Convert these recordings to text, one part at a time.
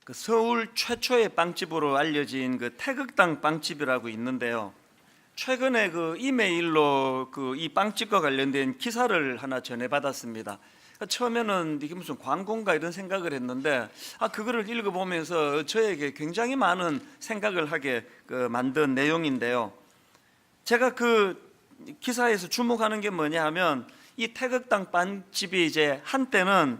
그 서울 최초의 빵집으로 알려진 그 태극당 빵집이라고 있는데요. 최근에 그 이메일로 그 이 빵집과 관련된 기사를 하나 전해받았습니다. 처음에는 이게 무슨 광고인가 이런 생각을 했는데 그거를 읽어보면서 저에게 굉장히 많은 생각을 하게 만든 내용인데요. 제가 그 기사에서 주목하는 게 뭐냐 하면 이 태극당 빵집이 이제 한때는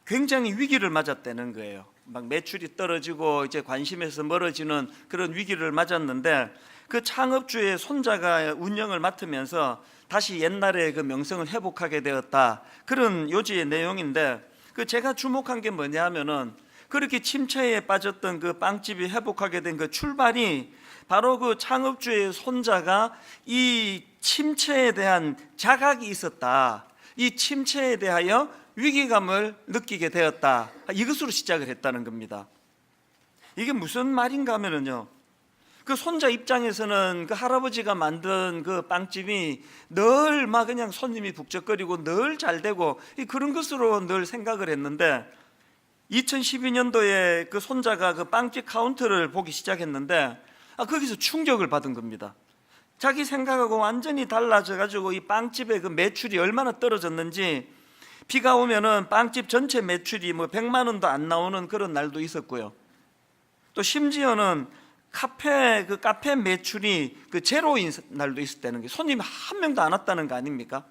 굉장히 위기를 맞았다는 거예요. 막 매출이 떨어지고 이제 관심에서 멀어지는 그런 위기를 맞았는데 그 창업주의 손자가 운영을 맡으면서 다시 옛날의 그 명성을 회복하게 되었다, 그런 요지의 내용인데, 그 제가 주목한 게 뭐냐 하면은 그렇게 침체에 빠졌던 그 빵집이 회복하게 된 그 출발이 바로 그 창업주의 손자가 이 침체에 대한 자각이 있었다, 이 침체에 대하여 위기감을 느끼게 되었다, 이것으로 시작을 했다는 겁니다. 이게 무슨 말인가 하면은요, 그 손자 입장에서는 그 할아버지가 만든 그 빵집이 늘 막 그냥 손님이 북적거리고 늘 잘 되고 그런 것으로 늘 생각을 했는데, 2012년도에 그 손자가 그 빵집 카운터를 보기 시작했는데 거기서 충격을 받은 겁니다. 자기 생각하고 완전히 달라져 가지고 이 빵집의 그 매출이 얼마나 떨어졌는지, 비가 오면은 빵집 전체 매출이 뭐 100만 원도 안 나오는 그런 날도 있었고요. 또 심지어는 카페 매출이 그 제로인 날도 있었다는 게, 손님이 한 명도 안 왔다는 거 아닙니까?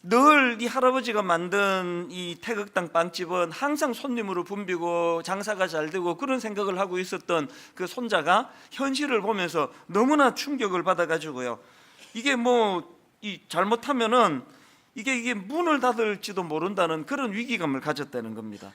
늘 이 할아버지가 만든 이 태극당 빵집은 항상 손님으로 붐비고 장사가 잘 되고 그런 생각을 하고 있었던 그 손자가 현실을 보면서 너무나 충격을 받아가지고요, 이게 잘못하면은 이게 문을 닫을지도 모른다는 그런 위기감을 가졌다는 겁니다.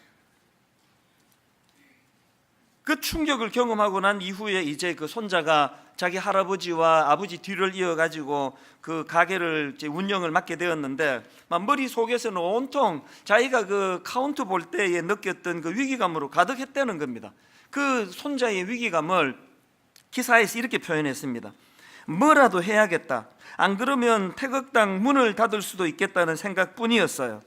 그 충격을 경험하고 난 이후에 이제 그 손자가 자기 할아버지와 아버지 뒤를 이어가지고 그 가게를 이제 운영을 맡게 되었는데, 머릿속에서는 온통 자기가 그 카운트 볼 때에 느꼈던 그 위기감으로 가득했다는 겁니다. 그 손자의 위기감을 기사에서 이렇게 표현했습니다. 뭐라도 해야겠다, 안 그러면 태극당 문을 닫을 수도 있겠다는 생각뿐이었어요.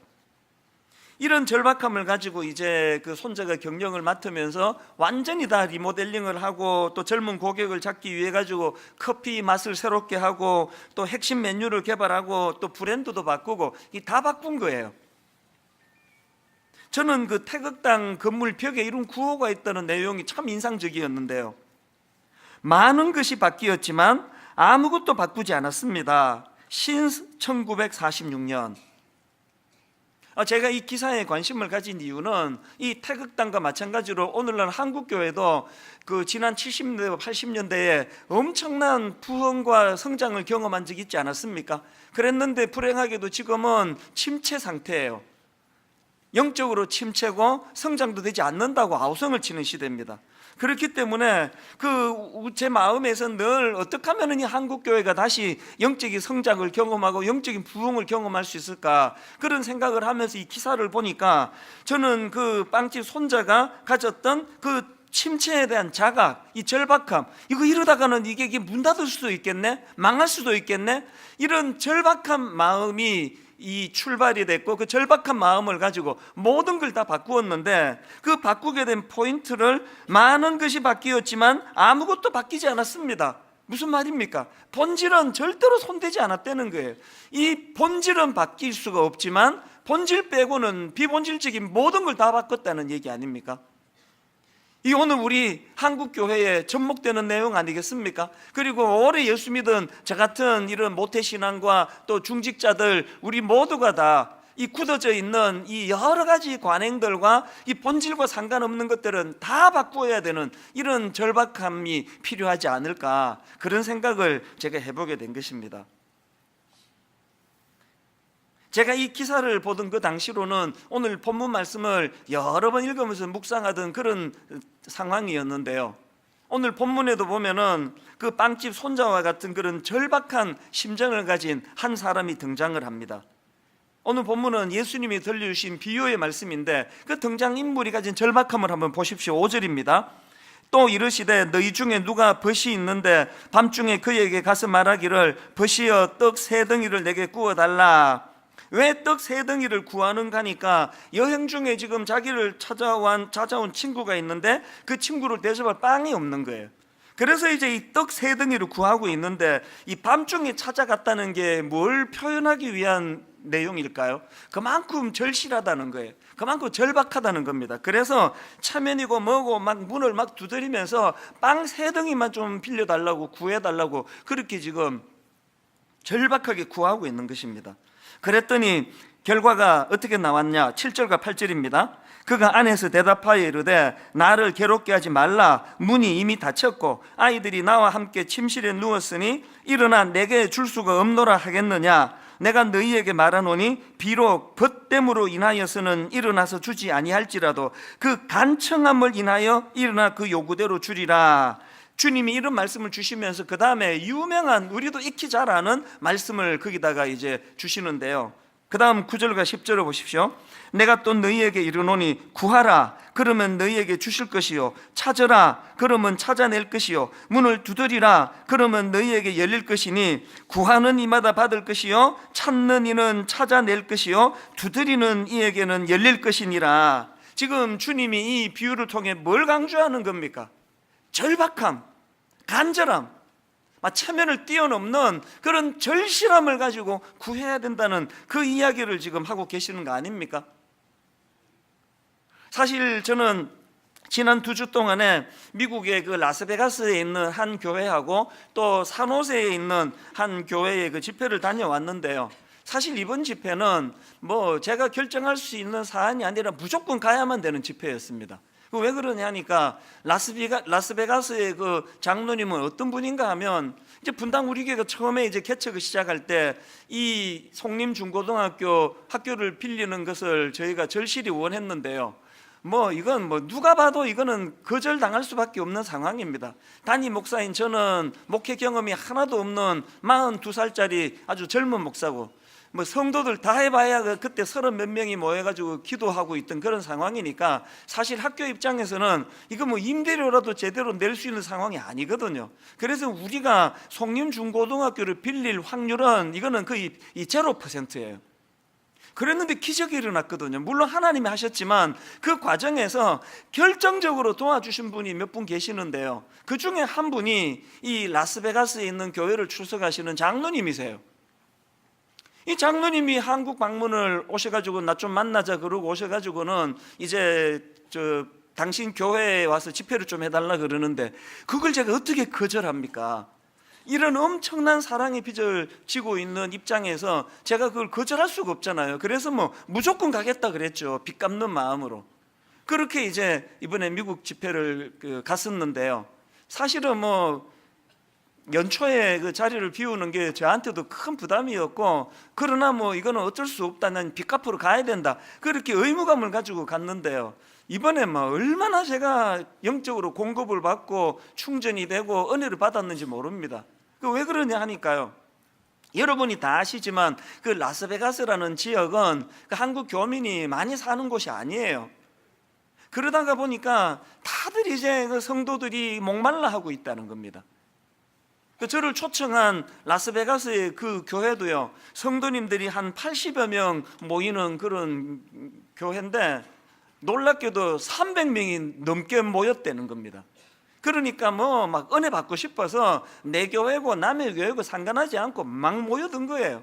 이런 절박함을 가지고 이제 그 손자가 경영을 맡으면서 완전히 다 리모델링을 하고, 또 젊은 고객을 잡기 위해 가지고 커피 맛을 새롭게 하고, 또 핵심 메뉴를 개발하고, 또 브랜드도 바꾸고, 다 바꾼 거예요. 저는 그 태극당 건물 벽에 이런 구호가 있다는 내용이 참 인상적이었는데요. 많은 것이 바뀌었지만 아무것도 바꾸지 않았습니다. 신스 1946년. 제가 이 기사에 관심을 가진 이유는 이 태극당과 마찬가지로 오늘날 한국교회도 그 지난 70년대, 80년대에 엄청난 부흥과 성장을 경험한 적이 있지 않았습니까? 그랬는데 불행하게도 지금은 침체 상태예요. 영적으로 침체고 성장도 되지 않는다고 아우성을 치는 시대입니다. 그렇기 때문에 제 마음에서 늘 어떻게 하면 이 한국교회가 다시 영적인 성장을 경험하고 영적인 부흥을 경험할 수 있을까, 그런 생각을 하면서 이 기사를 보니까 저는 그 빵집 손자가 가졌던 그 침체에 대한 자각, 이 절박함, 이거 이러다가는 이게 문 닫을 수도 있겠네, 망할 수도 있겠네, 이런 절박한 마음이 이 출발이 됐고, 그 절박한 마음을 가지고 모든 걸 다 바꾸었는데, 그 바꾸게 된 포인트를 많은 것이 바뀌었지만 아무것도 바뀌지 않았습니다. 무슨 말입니까? 본질은 절대로 손대지 않았다는 거예요. 이 본질은 바뀔 수가 없지만 본질 빼고는 비본질적인 모든 걸 다 바꿨다는 얘기 아닙니까? 이 오늘 우리 한국교회에 접목되는 내용 아니겠습니까? 그리고 오래 예수 믿은 저 같은 이런 모태신앙과 또 중직자들, 우리 모두가 다 이 굳어져 있는 이 여러 가지 관행들과 이 본질과 상관없는 것들은 다 바꾸어야 되는 이런 절박함이 필요하지 않을까, 그런 생각을 제가 해보게 된 것입니다. 제가 이 기사를 보던 그 당시로는 오늘 본문 말씀을 여러 번 읽으면서 묵상하던 그런 상황이었는데요, 오늘 본문에도 보면은 그 빵집 손자와 같은 그런 절박한 심정을 가진 한 사람이 등장을 합니다. 오늘 본문은 예수님이 들려주신 비유의 말씀인데, 그 등장인물이 가진 절박함을 한번 보십시오. 5절입니다. 또 이르시되 너희 중에 누가 벗이 있는데 밤중에 그에게 가서 말하기를 벗이여 떡 3덩이를 내게 구워달라, 왜 떡 세 덩이를 구하는가 하니까 여행 중에 지금 자기를 찾아온 친구가 있는데 그 친구를 대접할 빵이 없는 거예요. 그래서 이제 이 떡 세 덩이를 구하고 있는데 이 밤중에 찾아갔다는 게 뭘 표현하기 위한 내용일까요? 그만큼 절실하다는 거예요. 그만큼 절박하다는 겁니다. 그래서 차면이고 뭐고 막 문을 막 두드리면서 빵 세 덩이만 좀 빌려달라고 구해달라고 그렇게 지금 절박하게 구하고 있는 것입니다. 그랬더니 결과가 어떻게 나왔냐? 7절과 8절입니다. 그가 안에서 대답하여 이르되 나를 괴롭게 하지 말라. 문이 이미 닫혔고 아이들이 나와 함께 침실에 누웠으니 일어나 내게 줄 수가 없노라 하겠느냐? 내가 너희에게 말하노니 비록 벗됨으로 인하여서는 일어나서 주지 아니할지라도 그 간청함을 인하여 일어나 그 요구대로 주리라. 주님이 이런 말씀을 주시면서 그 다음에 유명한 우리도 익히 잘 아는 말씀을 거기다가 이제 주시는데요. 그 다음 9절과 10절을 보십시오. 내가 또 너희에게 이르노니 구하라 그러면 너희에게 주실 것이요 찾으라 그러면 찾아낼 것이요 문을 두드리라 그러면 너희에게 열릴 것이니 구하는 이마다 받을 것이요 찾는 이는 찾아낼 것이요 두드리는 이에게는 열릴 것이니라. 지금 주님이 이 비유를 통해 뭘 강조하는 겁니까? 절박함, 간절함, 체면을 뛰어넘는 그런 절실함을 가지고 구해야 된다는 그 이야기를 지금 하고 계시는 거 아닙니까? 사실 저는 지난 2주 동안에 미국의 그 라스베가스에 있는 한 교회하고 또 산호세에 있는 한 교회의 그 집회를 다녀왔는데요. 사실 이번 집회는 뭐 제가 결정할 수 있는 사안이 아니라 무조건 가야만 되는 집회였습니다. 왜 그러냐 하니까 라스베가스의 그 장로님은 어떤 분인가 하면 이제 분당 우리 교회가 처음에 이제 개척을 시작할 때 이 송림중고등학교 학교를 빌리는 것을 저희가 절실히 원했는데요. 이건 누가 봐도 이거는 거절당할 수밖에 없는 상황입니다. 담임 목사인 저는 목회 경험이 하나도 없는 42살짜리 아주 젊은 목사고 성도들 다 해봐야 그때 30 몇 명이 모여가지고 기도하고 있던 그런 상황이니까 사실 학교 입장에서는 이거 임대료라도 제대로 낼 수 있는 상황이 아니거든요. 그래서 우리가 송림중고등학교를 빌릴 확률은 이거는 거의 0%예요. 그랬는데 기적이 일어났거든요. 물론 하나님이 하셨지만 그 과정에서 결정적으로 도와주신 분이 몇 분 계시는데요. 그 중에 한 분이 이 라스베가스에 있는 교회를 출석하시는 장로님이세요. 이 장로님이 한국 방문을 오셔가지고 나 좀 만나자 그러고 오셔가지고는 이제 당신 교회에 와서 집회를 좀 해달라 그러는데 그걸 제가 어떻게 거절합니까? 이런 엄청난 사랑의 빚을 지고 있는 입장에서 제가 그걸 거절할 수가 없잖아요. 그래서 무조건 가겠다 그랬죠. 빚 갚는 마음으로. 그렇게 이제 이번에 미국 집회를 갔었는데요. 사실은 연초에 그 자리를 비우는 게 저한테도 큰 부담이었고, 그러나 이거는 어쩔 수 없다. 난 빚 갚으러 가야 된다. 그렇게 의무감을 가지고 갔는데요. 이번에 얼마나 제가 영적으로 공급을 받고 충전이 되고 은혜를 받았는지 모릅니다. 왜 그러냐 하니까요. 여러분이 다 아시지만 그 라스베가스라는 지역은 그 한국 교민이 많이 사는 곳이 아니에요. 그러다가 보니까 다들 이제 그 성도들이 목말라 하고 있다는 겁니다. 저를 초청한 라스베가스의 그 교회도요, 성도님들이 한 80여 명 모이는 그런 교회인데 놀랍게도 300명이 넘게 모였다는 겁니다. 그러니까 막 은혜 받고 싶어서 내 교회고 남의 교회고 상관하지 않고 막 모여든 거예요.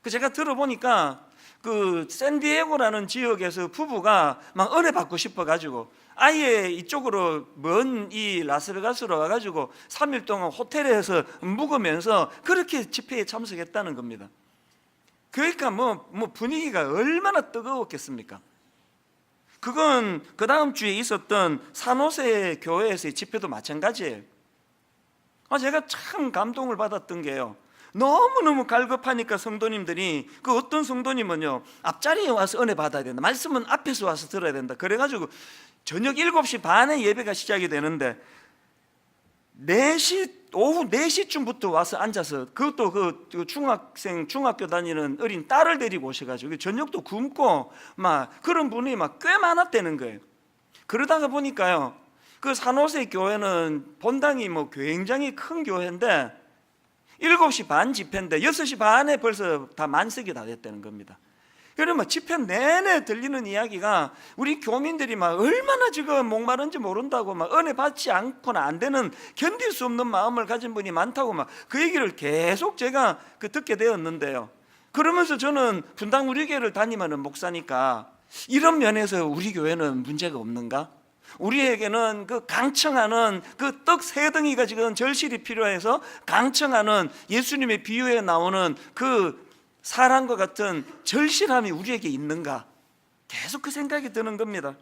제가 들어보니까 그 샌디에고라는 지역에서 부부가 막 은혜 받고 싶어 가지고 아예 이쪽으로 먼 이 라스베가스로 와가지고 3일 동안 호텔에서 묵으면서 그렇게 집회에 참석했다는 겁니다. 그러니까 분위기가 얼마나 뜨거웠겠습니까? 그건 그 다음 주에 있었던 산호세 교회에서의 집회도 마찬가지예요. 제가 참 감동을 받았던 게요, 너무너무 갈급하니까 성도님들이, 그 어떤 성도님은요 앞자리에 와서 은혜 받아야 된다, 말씀은 앞에서 와서 들어야 된다, 그래가지고 저녁 7시 반에 예배가 시작이 되는데 오후 4시쯤부터 와서 앉아서, 그것도 그 중학교 다니는 어린 딸을 데리고 오셔가지고 저녁도 굶고 막 그런 분이 막 꽤 많았다는 거예요. 그러다가 보니까요, 그 산호세 교회는 본당이 굉장히 큰 교회인데 7시 반 집회인데 6시 반에 벌써 다 만석이 다 됐다는 겁니다. 그러면 집회 내내 들리는 이야기가 우리 교민들이 막 얼마나 지금 목마른지 모른다고, 막 은혜 받지 않고는 안 되는, 견딜 수 없는 마음을 가진 분이 많다고 막 그 얘기를 계속 제가 듣게 되었는데요. 그러면서 저는 분당 우리 교회를 다니는 목사니까 이런 면에서 우리 교회는 문제가 없는가? 우리에게는 그 강청하는 그 떡 세 덩이가 지금 절실히 필요해서 강청하는 예수님의 비유에 나오는 그 사랑과 같은 절실함이 우리에게 있는가? 계속 그 생각이 드는 겁니다.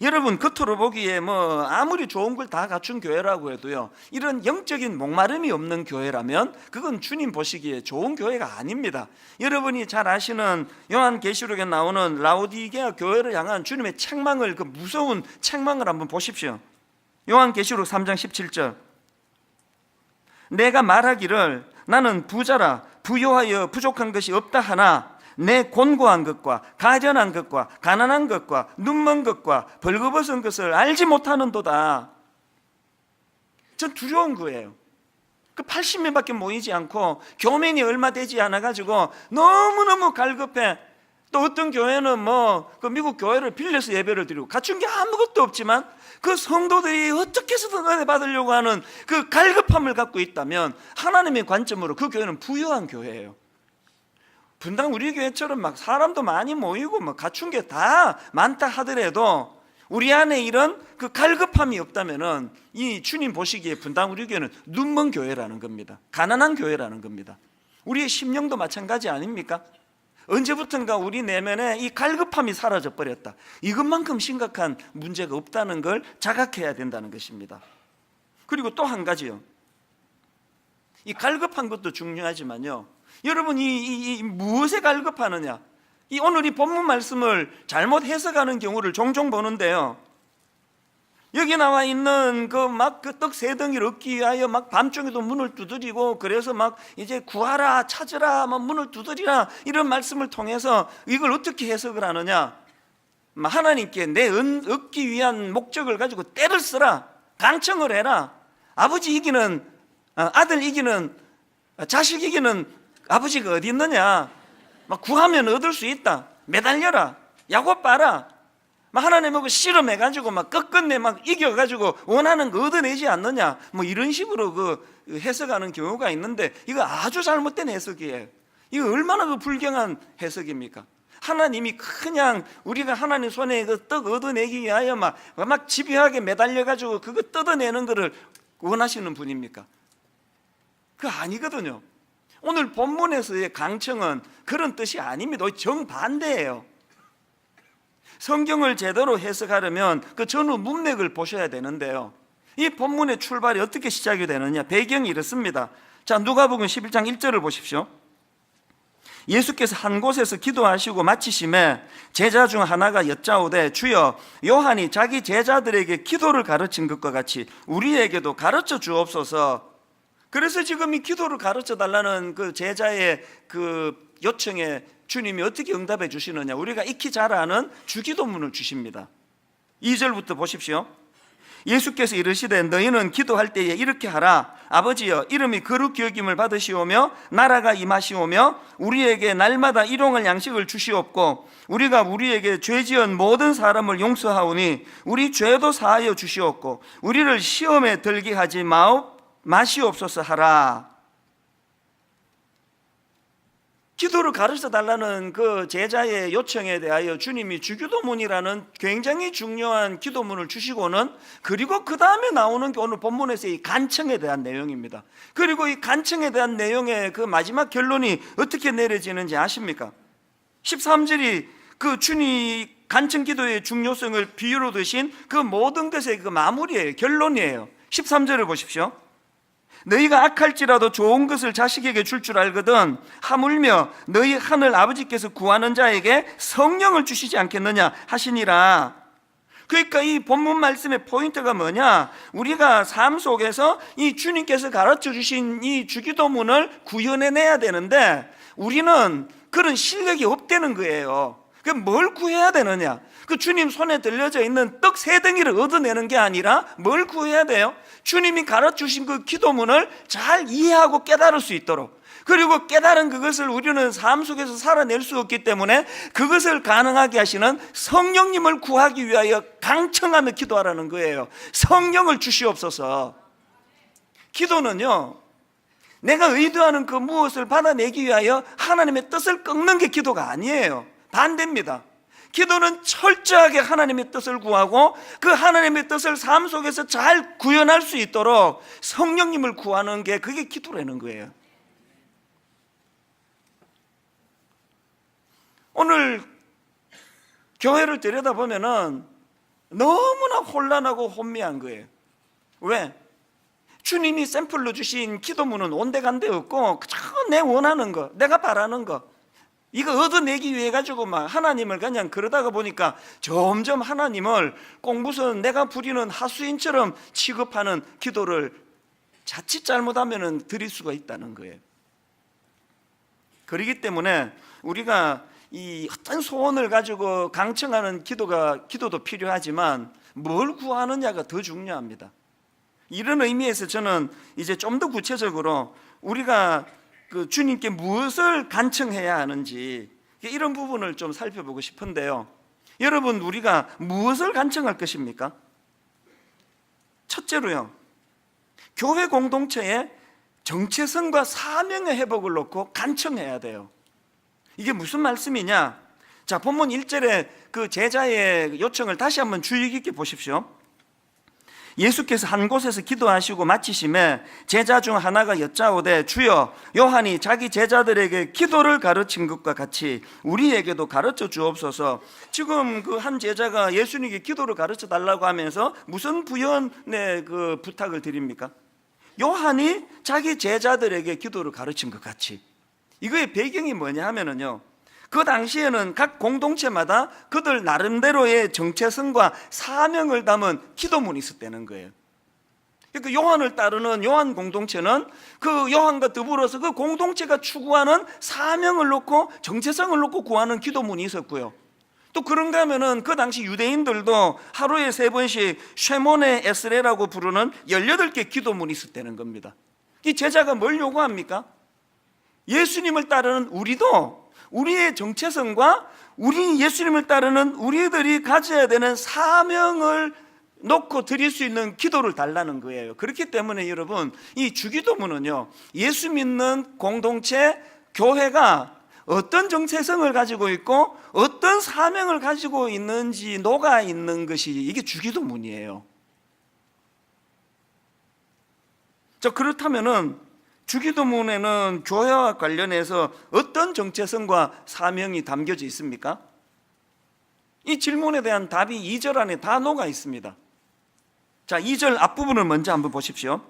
여러분, 겉으로 보기에 뭐 아무리 좋은 걸 다 갖춘 교회라고 해도요, 이런 영적인 목마름이 없는 교회라면 그건 주님 보시기에 좋은 교회가 아닙니다. 여러분이 잘 아시는 요한계시록에 나오는 라오디게아 교회를 향한 주님의 책망을, 그 무서운 책망을 한번 보십시오. 요한계시록 3장 17절, 내가 말하기를 나는 부자라 부요하여 부족한 것이 없다 하나 내 곤고한 것과 가련한 것과 가난한 것과 눈먼 것과 벌거벗은 것을 알지 못하는도다. 전 두려운 거예요. 그 80명밖에 모이지 않고 교민이 얼마 되지 않아가지고 너무너무 갈급해. 또 어떤 교회는 그 미국 교회를 빌려서 예배를 드리고 갖춘 게 아무것도 없지만 그 성도들이 어떻게 해서든 은혜 받으려고 하는 그 갈급함을 갖고 있다면 하나님의 관점으로 그 교회는 부유한 교회예요. 분당 우리 교회처럼 막 사람도 많이 모이고 막 갖춘 게 다 많다 하더라도 우리 안에 이런 그 갈급함이 없다면은 이 주님 보시기에 분당 우리 교회는 눈먼 교회라는 겁니다. 가난한 교회라는 겁니다. 우리의 심령도 마찬가지 아닙니까? 언제부턴가 우리 내면에 이 갈급함이 사라져 버렸다. 이것만큼 심각한 문제가 없다는 걸 자각해야 된다는 것입니다. 그리고 또 한 가지요. 이 갈급한 것도 중요하지만요, 여러분 이 무엇에 갈급하느냐? 오늘 이 본문 말씀을 잘못 해석하는 경우를 종종 보는데요. 여기 나와 있는 그 떡 세 덩이를 얻기 위하여 막 밤중에도 문을 두드리고, 그래서 막 이제 구하라 찾으라 막 문을 두드리라, 이런 말씀을 통해서 이걸 어떻게 해석을 하느냐? 하나님께 내 얻기 위한 목적을 가지고 때를 쓰라, 간청을 해라. 아버지 이기는 아들 이기는 자식 이기는 아버지가 어디 있느냐? 막 구하면 얻을 수 있다. 매달려라, 야곱 봐라. 하나님하고 실험해가지고 막 끝끝내 막 이겨가지고 원하는 거 얻어내지 않느냐? 뭐 이런 식으로 그 해석하는 경우가 있는데 이거 아주 잘못된 해석이에요. 이거 얼마나 그 불경한 해석입니까? 하나님이 그냥 우리가 하나님 손에 그 떡 얻어내기 위하여 막 집요하게 매달려가지고 그거 뜯어내는 거를 원하시는 분입니까? 그거 아니거든요. 오늘 본문에서의 강청은 그런 뜻이 아닙니다. 정반대예요. 성경을 제대로 해석하려면 그 전후 문맥을 보셔야 되는데요, 이 본문의 출발이 어떻게 시작이 되느냐? 배경이 이렇습니다. 자, 누가복음 11장 1절을 보십시오. 예수께서 한 곳에서 기도하시고 마치심에 제자 중 하나가 여짜오되 주여, 요한이 자기 제자들에게 기도를 가르친 것과 같이 우리에게도 가르쳐 주옵소서. 그래서 지금 이 기도를 가르쳐 달라는 그 제자의 그 요청에 주님이 어떻게 응답해 주시느냐? 우리가 익히 잘 아는 주기도문을 주십니다. 2절부터 보십시오. 예수께서 이르시되 너희는 기도할 때에 이렇게 하라. 아버지여, 이름이 거룩히 여김을 받으시오며 나라가 임하시오며 우리에게 날마다 일용할 양식을 주시옵고 우리가 우리에게 죄지은 모든 사람을 용서하오니 우리 죄도 사하여 주시옵고 우리를 시험에 들게 하지 마시옵소서 하라. 기도를 가르쳐 달라는 그 제자의 요청에 대하여 주님이 주기도문이라는 굉장히 중요한 기도문을 주시고는, 그리고 그 다음에 나오는 게 오늘 본문에서 이 간청에 대한 내용입니다. 그리고 이 간청에 대한 내용의 그 마지막 결론이 어떻게 내려지는지 아십니까? 13절이 그 주님 간청 기도의 중요성을 비유로 드신 그 모든 것의 그 마무리예요. 결론이에요. 13절을 보십시오. 너희가 악할지라도 좋은 것을 자식에게 줄 알거든 하물며 너희 하늘 아버지께서 구하는 자에게 성령을 주시지 않겠느냐 하시니라. 그러니까 이 본문 말씀의 포인트가 뭐냐? 우리가 삶 속에서 이 주님께서 가르쳐 주신 이 주기도문을 구현해내야 되는데 우리는 그런 실력이 없다는 거예요. 그럼 뭘 구해야 되느냐? 그 주님 손에 들려져 있는 떡 세 덩이를 얻어내는 게 아니라 뭘 구해야 돼요? 주님이 가르쳐주신 그 기도문을 잘 이해하고 깨달을 수 있도록, 그리고 깨달은 그것을 우리는 삶 속에서 살아낼 수 없기 때문에 그것을 가능하게 하시는 성령님을 구하기 위하여 강청하며 기도하라는 거예요. 성령을 주시옵소서. 기도는요, 내가 의도하는 그 무엇을 받아내기 위하여 하나님의 뜻을 꺾는 게 기도가 아니에요. 반대입니다. 기도는 철저하게 하나님의 뜻을 구하고 그 하나님의 뜻을 삶 속에서 잘 구현할 수 있도록 성령님을 구하는 게, 그게 기도라는 거예요. 오늘 교회를 들여다보면은 너무나 혼란하고 혼미한 거예요. 왜? 주님이 샘플로 주신 기도문은 온데간데 없고 그저 내 원하는 거, 내가 바라는 거, 이거 얻어내기 위해 가지고 막 하나님을 그냥 그러다가 보니까 점점 하나님을 꼭 무슨 내가 부리는 하수인처럼 취급하는 기도를 자칫 잘못하면 드릴 수가 있다는 거예요. 그렇기 때문에 우리가 이 어떤 소원을 가지고 강청하는 기도도 필요하지만 뭘 구하느냐가 더 중요합니다. 이런 의미에서 저는 이제 좀 더 구체적으로 우리가 그 주님께 무엇을 간청해야 하는지 이런 부분을 좀 살펴보고 싶은데요. 여러분, 우리가 무엇을 간청할 것입니까? 첫째로요, 교회 공동체의 정체성과 사명의 회복을 놓고 간청해야 돼요. 이게 무슨 말씀이냐? 자, 본문 1절에 그 제자의 요청을 다시 한번 주의 깊게 보십시오. 예수께서 한 곳에서 기도하시고 마치심에 제자 중 하나가 여짜오되, 주여, 요한이 자기 제자들에게 기도를 가르친 것과 같이 우리에게도 가르쳐 주옵소서. 지금 그 한 제자가 예수님께 기도를 가르쳐 달라고 하면서 무슨 부연의 그 부탁을 드립니까? 요한이 자기 제자들에게 기도를 가르친 것 같이. 이거의 배경이 뭐냐 하면은요, 그 당시에는 각 공동체마다 그들 나름대로의 정체성과 사명을 담은 기도문이 있었다는 거예요. 그러니까 요한을 따르는 요한 공동체는 그 요한과 더불어서 그 공동체가 추구하는 사명을 놓고 정체성을 놓고 구하는 기도문이 있었고요. 또 그런가 하면은 그 당시 유대인들도 하루에 3번씩 쉐몬의 에스레라고 부르는 18개 기도문이 있었다는 겁니다. 이 제자가 뭘 요구합니까? 예수님을 따르는 우리도 우리의 정체성과 우리 예수님을 따르는 우리들이 가져야 되는 사명을 놓고 드릴 수 있는 기도를 달라는 거예요. 그렇기 때문에 여러분, 이 주기도문은요, 예수 믿는 공동체, 교회가 어떤 정체성을 가지고 있고 어떤 사명을 가지고 있는지 녹아 있는 것이 이게 주기도문이에요. 자, 그렇다면은 주기도문에는 교회와 관련해서 어떤 정체성과 사명이 담겨져 있습니까? 이 질문에 대한 답이 2절 안에 다 녹아 있습니다. 자, 2절 앞부분을 먼저 한번 보십시오.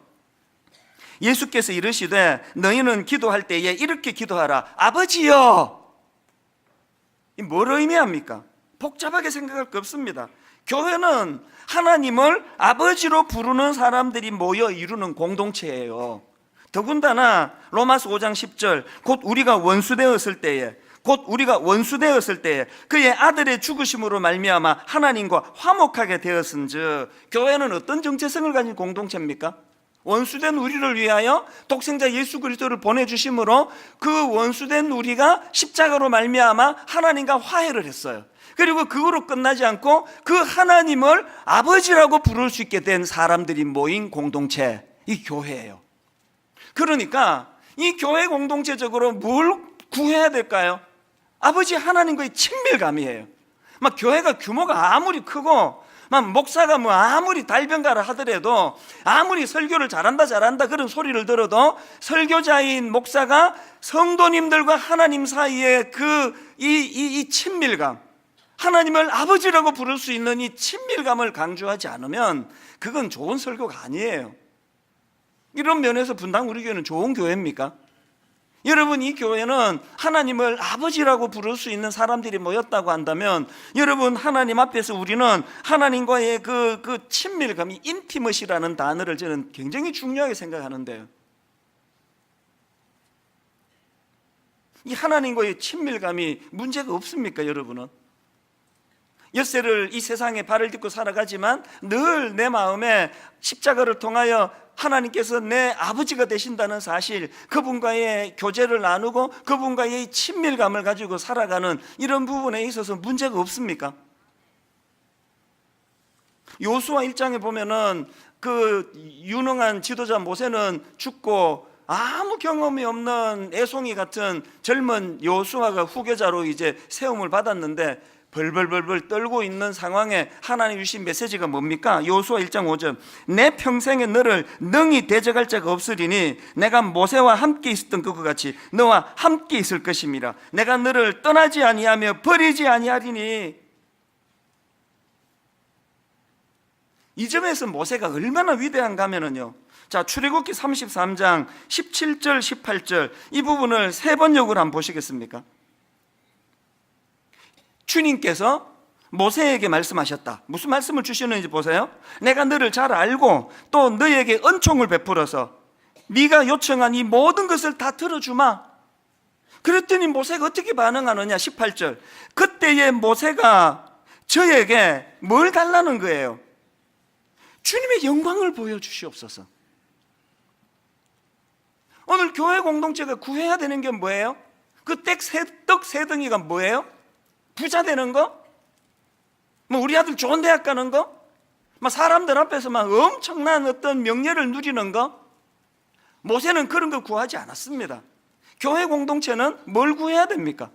예수께서 이르시되 너희는 기도할 때에 이렇게 기도하라. 아버지여. 이 뭘 의미합니까? 복잡하게 생각할 거 없습니다. 교회는 하나님을 아버지로 부르는 사람들이 모여 이루는 공동체예요. 더군다나 로마서 5장 10절 곧 우리가 원수되었을 때에 그의 아들의 죽으심으로 말미암아 하나님과 화목하게 되었은즉, 교회는 어떤 정체성을 가진 공동체입니까? 원수된 우리를 위하여 독생자 예수 그리스도를 보내주심으로 그 원수된 우리가 십자가로 말미암아 하나님과 화해를 했어요. 그리고 그거로 끝나지 않고 그 하나님을 아버지라고 부를 수 있게 된 사람들이 모인 공동체, 이 교회예요. 그러니까 이 교회 공동체적으로 뭘 구해야 될까요? 아버지 하나님과의 친밀감이에요. 막 교회가 규모가 아무리 크고 막 목사가 뭐 아무리 달변가를 하더라도, 아무리 설교를 잘한다 그런 소리를 들어도 설교자인 목사가 성도님들과 하나님 사이에 이 친밀감, 하나님을 아버지라고 부를 수 있는 이 친밀감을 강조하지 않으면 그건 좋은 설교가 아니에요. 이런 면에서 분당 우리 교회는 좋은 교회입니까? 여러분, 이 교회는 하나님을 아버지라고 부를 수 있는 사람들이 모였다고 한다면, 여러분, 하나님 앞에서 우리는 하나님과의 그 친밀감이, 인티머시라는 단어를 저는 굉장히 중요하게 생각하는데요, 이 하나님과의 친밀감이 문제가 없습니까, 여러분은? 엿새를 이 세상에 발을 딛고 살아가지만 늘 내 마음에 십자가를 통하여 하나님께서 내 아버지가 되신다는 사실, 그분과의 교제를 나누고 그분과의 친밀감을 가지고 살아가는 이런 부분에 있어서 문제가 없습니까? 요수아 1장에 보면은 그 유능한 지도자 모세는 죽고 아무 경험이 없는 애송이 같은 젊은 요수아가 후계자로 이제 세움을 받았는데 벌벌벌벌 떨고 있는 상황에 하나님 주신 메시지가 뭡니까? 요수아 1장 5절, 내 평생에 너를 능히 대적할 자가 없으리니 내가 모세와 함께 있었던 것과 같이 너와 함께 있을 것임이라. 내가 너를 떠나지 아니하며 버리지 아니하리니. 이 점에서 모세가 얼마나 위대한가 하면요, 자, 출애굽기 33장 17절 18절 이 부분을 세 번역으로 한번 보시겠습니까? 주님께서 모세에게 말씀하셨다. 무슨 말씀을 주시는지 보세요. 내가 너를 잘 알고 또 너에게 은총을 베풀어서 네가 요청한 이 모든 것을 다 들어주마. 그랬더니 모세가 어떻게 반응하느냐. 18절, 그때의 모세가 저에게 뭘 달라는 거예요? 주님의 영광을 보여주시옵소서. 오늘 교회 공동체가 구해야 되는 게 뭐예요? 그 떡 세 덩이가 뭐예요? 부자 되는 거? 뭐 우리 아들 좋은 대학 가는 거? 막 사람들 앞에서 막 엄청난 어떤 명예를 누리는 거? 모세는 그런 거 구하지 않았습니다. 교회 공동체는 뭘 구해야 됩니까?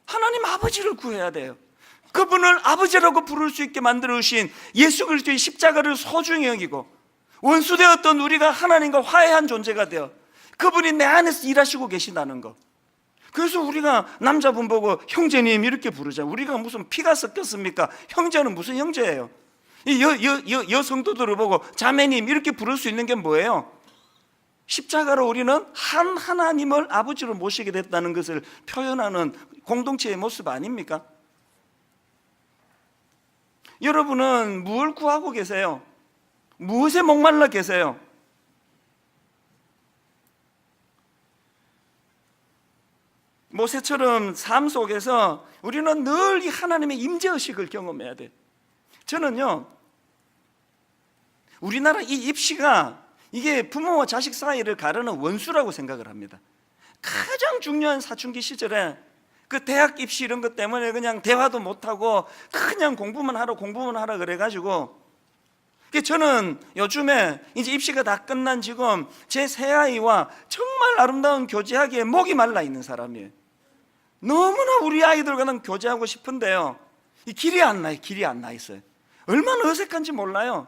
하나님 아버지를 구해야 돼요. 그분을 아버지라고 부를 수 있게 만들어 주신 예수 그리스도의 십자가를 소중히 여기고 원수되었던 우리가 하나님과 화해한 존재가 되어 그분이 내 안에서 일하시고 계시다는 거. 그래서 우리가 남자분 보고 형제님 이렇게 부르자. 우리가 무슨 피가 섞였습니까? 형제는 무슨 형제예요? 여성도들을 보고 자매님 이렇게 부를 수 있는 게 뭐예요? 십자가로 우리는 한 하나님을 아버지로 모시게 됐다는 것을 표현하는 공동체의 모습 아닙니까? 여러분은 무엇을 구하고 계세요? 무엇에 목말라 계세요? 모세처럼 삶 속에서 우리는 늘 이 하나님의 임재의식을 경험해야 돼. 저는요, 우리나라 이 입시가 이게 부모와 자식 사이를 가르는 원수라고 생각을 합니다. 가장 중요한 사춘기 시절에 그 대학 입시 이런 것 때문에 그냥 대화도 못하고 그냥 공부만 하라 그래가지고, 저는 요즘에 이제 입시가 다 끝난 지금 제 새아이와 정말 아름다운 교제하기에 목이 말라 있는 사람이에요. 너무나 우리 아이들과는 교제하고 싶은데요, 이 길이 안 나 있어요. 얼마나 어색한지 몰라요.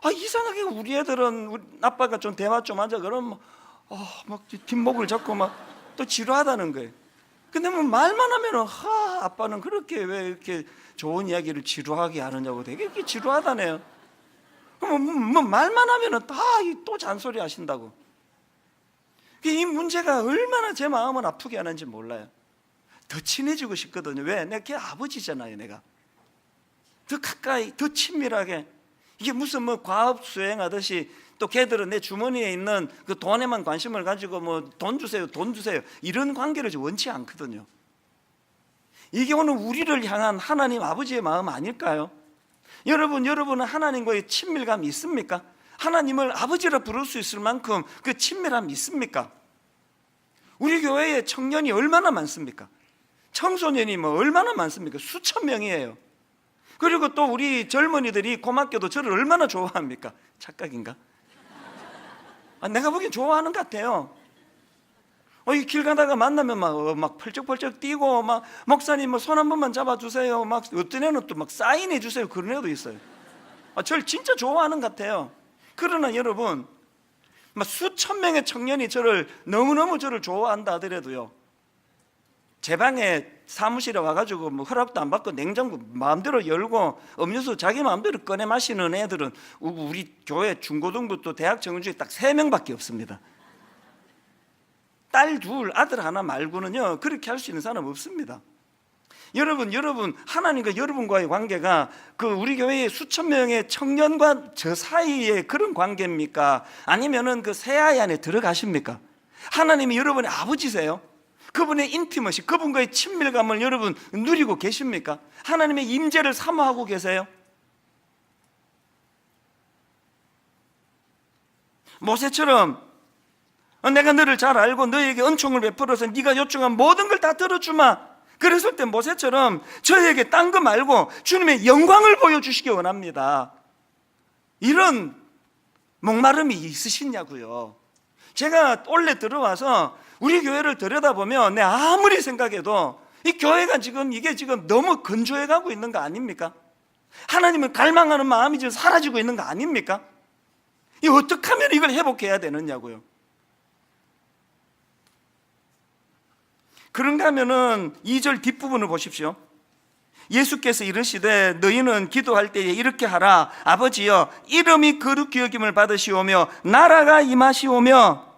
이상하게 우리 애들은 우리 아빠가 좀 대화 좀 하자 그러면 막 뒷목을 잡고 막 또 지루하다는 거예요. 근데 뭐 말만 하면은 아빠는 그렇게 왜 이렇게 좋은 이야기를 지루하게 하느냐고 되게 이렇게 지루하다네요. 뭐 말만 하면은 또 잔소리 하신다고. 이 문제가 얼마나 제 마음을 아프게 하는지 몰라요. 더 친해지고 싶거든요. 왜? 내가 걔 아버지잖아요. 내가 더 가까이, 더 친밀하게. 이게 무슨 뭐 과업 수행하듯이 또 걔들은 내 주머니에 있는 그 돈에만 관심을 가지고 뭐 돈 주세요 이런 관계를 원치 않거든요. 이게 오늘 우리를 향한 하나님 아버지의 마음 아닐까요? 여러분은 하나님과의 친밀감이 있습니까? 하나님을 아버지라 부를 수 있을 만큼 그 친밀함이 있습니까? 우리 교회에 청년이 얼마나 많습니까? 청소년이 뭐 얼마나 많습니까? 수천 명이에요. 그리고 또 우리 젊은이들이 고맙게도 저를 얼마나 좋아합니까? 착각인가? 내가 보기엔 좋아하는 것 같아요. 이 길 가다가 만나면 막 펄쩍펄쩍 뛰고 막 목사님 뭐 손 한 번만 잡아주세요. 막 어떤 애는 또 막 사인해 주세요. 그런 애도 있어요. 저를 진짜 좋아하는 것 같아요. 그러나 여러분, 막 수천 명의 청년이 너무너무 저를 좋아한다 하더라도요, 제 방에 사무실에 와가지고 뭐 허락도 안 받고 냉장고 마음대로 열고 음료수 자기 마음대로 꺼내 마시는 애들은 우리 교회 중고등부 대학 정원 중에 딱 3명밖에 없습니다. 딸 2, 아들 1 말고는요 그렇게 할 수 있는 사람 없습니다. 여러분 하나님과 여러분과의 관계가 그 우리 교회의 수천 명의 청년과 저 사이의 그런 관계입니까? 아니면은 그 새아이 안에 들어가십니까? 하나님이 여러분의 아버지세요? 그분의 인티머시, 그분과의 친밀감을 여러분 누리고 계십니까? 하나님의 임재를 사모하고 계세요? 모세처럼 내가 너를 잘 알고 너에게 은총을 베풀어서 네가 요청한 모든 걸 다 들어주마. 그랬을 때 모세처럼 저에게 딴 거 말고 주님의 영광을 보여주시기 원합니다. 이런 목마름이 있으시냐고요. 제가 원래 들어와서 우리 교회를 들여다보면 아무리 생각해도 이 교회가 이게 지금 너무 건조해 가고 있는 거 아닙니까? 하나님을 갈망하는 마음이 지금 사라지고 있는 거 아닙니까? 이 어떻게 하면 이걸 회복해야 되느냐고요. 그런가 하면은 2절 뒷부분을 보십시오. 예수께서 이르시되 너희는 기도할 때에 이렇게 하라. 아버지여 이름이 거룩히 여김을 받으시오며 나라가 임하시오며.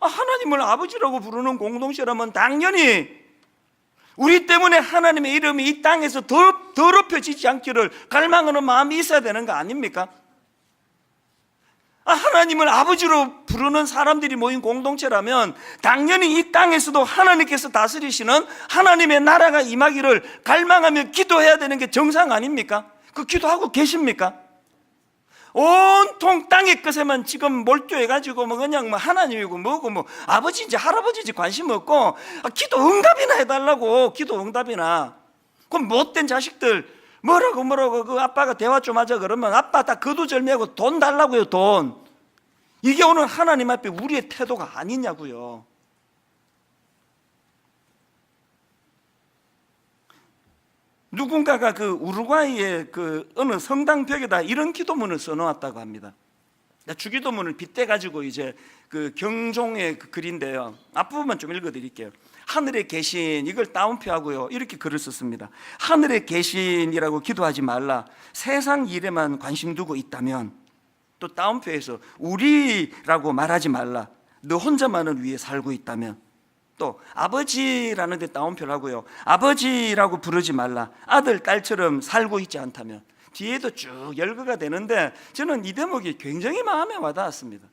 하나님을 아버지라고 부르는 공동체라면 당연히 우리 때문에 하나님의 이름이 이 땅에서 더럽혀지지 않기를 갈망하는 마음이 있어야 되는 거 아닙니까? 하나님을 아버지로 부르는 사람들이 모인 공동체라면 당연히 이 땅에서도 하나님께서 다스리시는 하나님의 나라가 임하기를 갈망하며 기도해야 되는 게 정상 아닙니까? 그 기도하고 계십니까? 온통 땅의 것에만 지금 몰두해가지고 그냥 하나님이고 뭐고 아버지인지 할아버지인지 관심 없고 기도 응답이나 해달라고. 기도 응답이나. 그럼 못된 자식들 뭐라고 그 아빠가 대화 좀 하자 그러면 아빠 다 거두절미하고 돈 달라고요. 돈. 이게 오늘 하나님 앞에 우리의 태도가 아니냐고요. 누군가가 그 우루과이의 그 어느 성당 벽에다 이런 기도문을 써놓았다고 합니다. 주기도문을 빗대가지고 이제 그 경종의 그 글인데요. 앞부분만 좀 읽어드릴게요. 하늘에 계신, 이걸 따옴표하고요, 이렇게 글을 썼습니다. 하늘에 계신이라고 기도하지 말라. 세상 일에만 관심 두고 있다면. 또 따옴표에서 우리라고 말하지 말라. 너 혼자만을 위해 살고 있다면. 또 아버지라는 데 따옴표를 하고요, 아버지라고 부르지 말라. 아들, 딸처럼 살고 있지 않다면. 뒤에도 쭉 열거가 되는데 저는 이 대목이 굉장히 마음에 와닿았습니다.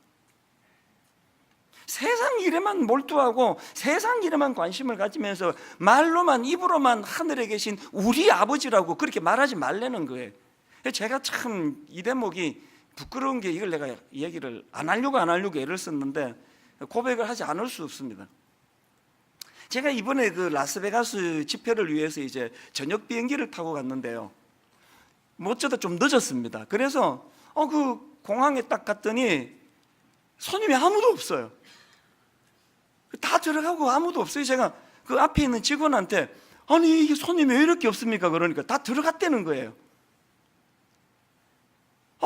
세상 일에만 몰두하고 세상 일에만 관심을 가지면서 말로만, 입으로만 하늘에 계신 우리 아버지라고 그렇게 말하지 말라는 거예요. 제가 참 이 대목이 부끄러운 게, 이걸 내가 얘기를 안 하려고 애를 썼는데 고백을 하지 않을 수 없습니다. 제가 이번에 그 라스베가스 집회를 위해서 이제 저녁 비행기를 타고 갔는데요, 어쩌다 좀 늦었습니다. 그래서 그 공항에 딱 갔더니 손님이 아무도 없어요. 다 들어가고 아무도 없어요. 제가 그 앞에 있는 직원한테 아니 이게 손님이 왜 이렇게 없습니까? 그러니까 다 들어갔다는 거예요.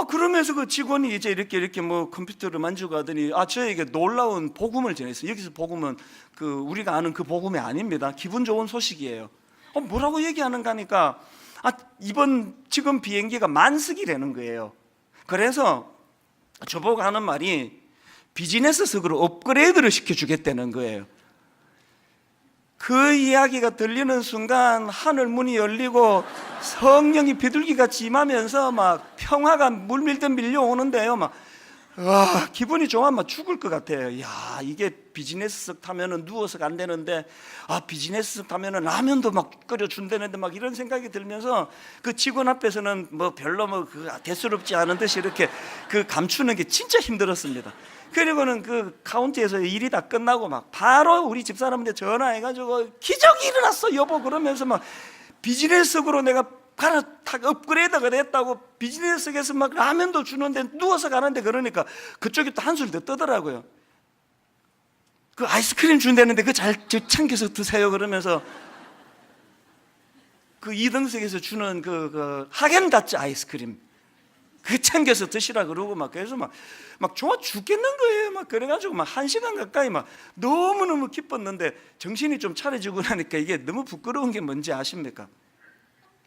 그러면서 그 직원이 이제 이렇게 뭐 컴퓨터를 만지고 하더니 저에게 놀라운 복음을 전했어요. 여기서 복음은 그 우리가 아는 그 복음이 아닙니다. 기분 좋은 소식이에요. 뭐라고 얘기하는가 하니까 이번 지금 비행기가 만석이라는 거예요. 그래서 저보고 하는 말이 비즈니스석으로 업그레이드를 시켜주겠다는 거예요. 그 이야기가 들리는 순간 하늘 문이 열리고 성령이 비둘기같이 임하면서 막 평화가 물밀듯 밀려오는데요. 기분이 좋아 죽을 것 같아요. 이게 비즈니스석 타면은 누워서 안 되는데 비즈니스석 타면은 라면도 막 끓여준다는데 막 이런 생각이 들면서 그 직원 앞에서는 뭐 별로 대수롭지 않은 듯이 이렇게 그 감추는 게 진짜 힘들었습니다. 그리고는 그 카운티에서 일이 다 끝나고 바로 우리 집사람한테 전화해가지고 기적이 일어났어 여보 그러면서 비즈니스석으로 내가 갈아타고 업그레이드가 됐다고, 비즈니스석에서 라면도 주는데 누워서 가는데, 그러니까 그쪽이 또 한술 더 떠더라고요. 그 아이스크림 준다는데 그 잘 챙겨서 드세요 그러면서 그 2등석에서 주는 그 하겐다츠 아이스크림 그 챙겨서 드시라 그러고 그래서 막 좋아 죽겠는 거예요. 그래가지고 1시간 가까이 너무너무 기뻤는데 정신이 좀 차려지고 나니까 이게 너무 부끄러운 게 뭔지 아십니까?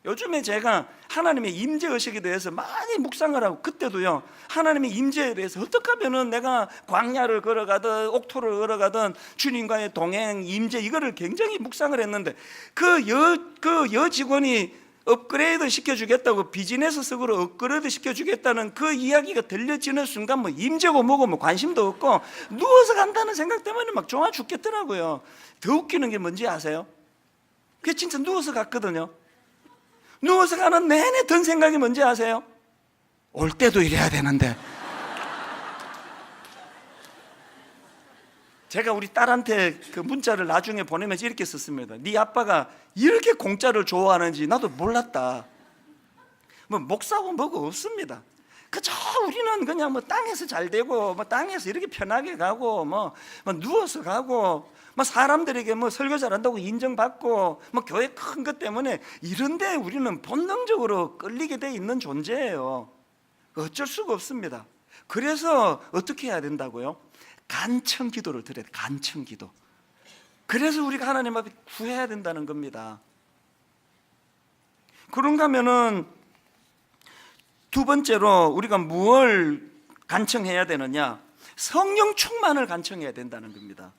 요즘에 제가 하나님의 임재의식에 대해서 많이 묵상을 하고, 그때도요 하나님의 임재에 대해서 어떻게 하면은 내가 광야를 걸어가든 옥토를 걸어가든 주님과의 동행, 임재, 이거를 굉장히 묵상을 했는데 그 여 직원이 업그레이드 시켜주겠다고, 비즈니스석으로 업그레이드 시켜주겠다는 그 이야기가 들려지는 순간 뭐 임재고 뭐고 뭐 관심도 없고 누워서 간다는 생각 때문에 막 좋아 죽겠더라고요. 더 웃기는 게 뭔지 아세요? 그게 진짜 누워서 갔거든요. 누워서 가는 내내 든 생각이 뭔지 아세요? 올 때도 이래야 되는데. 제가 우리 딸한테 그 문자를 나중에 보내면서 이렇게 썼습니다. 네 아빠가 이렇게 공짜를 좋아하는지 나도 몰랐다. 뭐 목사고 뭐고 없습니다. 그저 우리는 그냥 뭐 땅에서 잘 되고 뭐 땅에서 이렇게 편하게 가고 뭐 누워서 가고 뭐 사람들에게 뭐 설교 잘한다고 인정받고 뭐 교회 큰 것 때문에 이런데 우리는 본능적으로 끌리게 돼 있는 존재예요. 어쩔 수가 없습니다. 그래서 어떻게 해야 된다고요? 간청 기도를 드려야 돼. 간청 기도. 그래서 우리가 하나님 앞에 구해야 된다는 겁니다. 그런가 하면은 두 번째로 우리가 무엇을 간청해야 되느냐? 성령 충만을 간청해야 된다는 겁니다.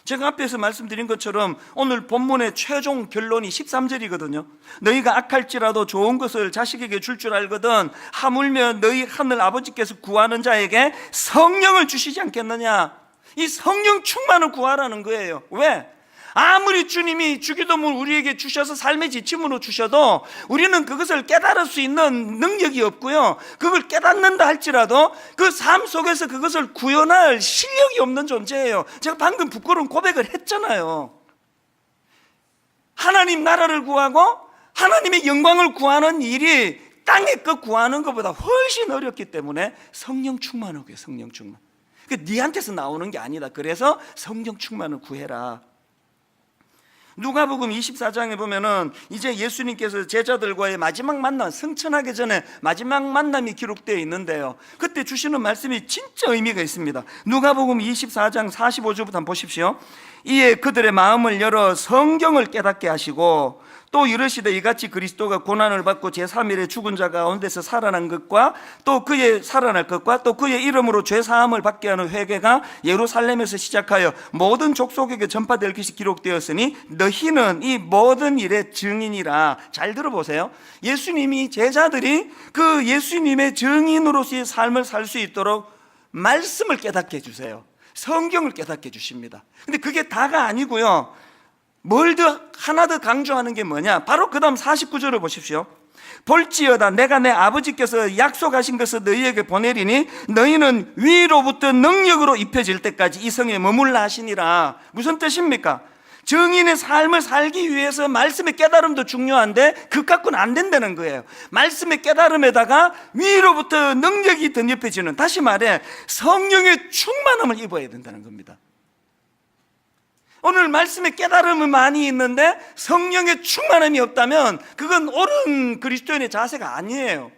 제가 앞에서 말씀드린 것처럼 오늘 본문의 최종 결론이 13절이거든요. 너희가 악할지라도 좋은 것을 자식에게 줄 줄 알거든 하물며 너희 하늘 아버지께서 구하는 자에게 성령을 주시지 않겠느냐. 이 성령 충만을 구하라는 거예요. 왜? 아무리 주님이 주기도문 우리에게 주셔서 삶의 지침으로 주셔도 우리는 그것을 깨달을 수 있는 능력이 없고요, 그걸 깨닫는다 할지라도 그 삶 속에서 그것을 구현할 실력이 없는 존재예요. 제가 방금 부끄러운 고백을 했잖아요. 하나님 나라를 구하고 하나님의 영광을 구하는 일이 땅의 것 구하는 것보다 훨씬 어렵기 때문에 성령 충만을 구해요. 성령 충만. 네한테서 나오는 게 아니다. 그래서 성령 충만을 구해라. 누가복음 24장에 보면은 이제 예수님께서 제자들과의 마지막 만남, 승천하기 전에 마지막 만남이 기록되어 있는데요, 그때 주시는 말씀이 진짜 의미가 있습니다. 누가복음 24장 45절부터 한번 보십시오. 이에 그들의 마음을 열어 성경을 깨닫게 하시고 또 이르시되 이같이 그리스도가 고난을 받고 제3일에 죽은 자 가운데서 살아난 것과 또 그의 살아날 것과 또 그의 이름으로 죄사함을 받게 하는 회개가 예루살렘에서 시작하여 모든 족속에게 전파될 것이 기록되었으니 너희는 이 모든 일의 증인이라. 잘 들어보세요. 예수님이 제자들이 그 예수님의 증인으로서의 삶을 살 수 있도록 말씀을 깨닫게 해주세요. 성경을 깨닫게 해주십니다. 근데 그게 다가 아니고요, 뭘 더 하나 더 강조하는 게 뭐냐? 바로 그 다음 49절을 보십시오. 볼지어다 내가 내 아버지께서 약속하신 것을 너희에게 보내리니 너희는 위로부터 능력으로 입혀질 때까지 이 성에 머물라 하시니라. 무슨 뜻입니까? 정인의 삶을 살기 위해서 말씀의 깨달음도 중요한데 그 갖고는 안 된다는 거예요. 말씀의 깨달음에다가 위로부터 능력이 덧입혀지는, 다시 말해 성령의 충만함을 입어야 된다는 겁니다. 오늘 말씀의 깨달음은 많이 있는데 성령의 충만함이 없다면 그건 옳은 그리스도인의 자세가 아니에요.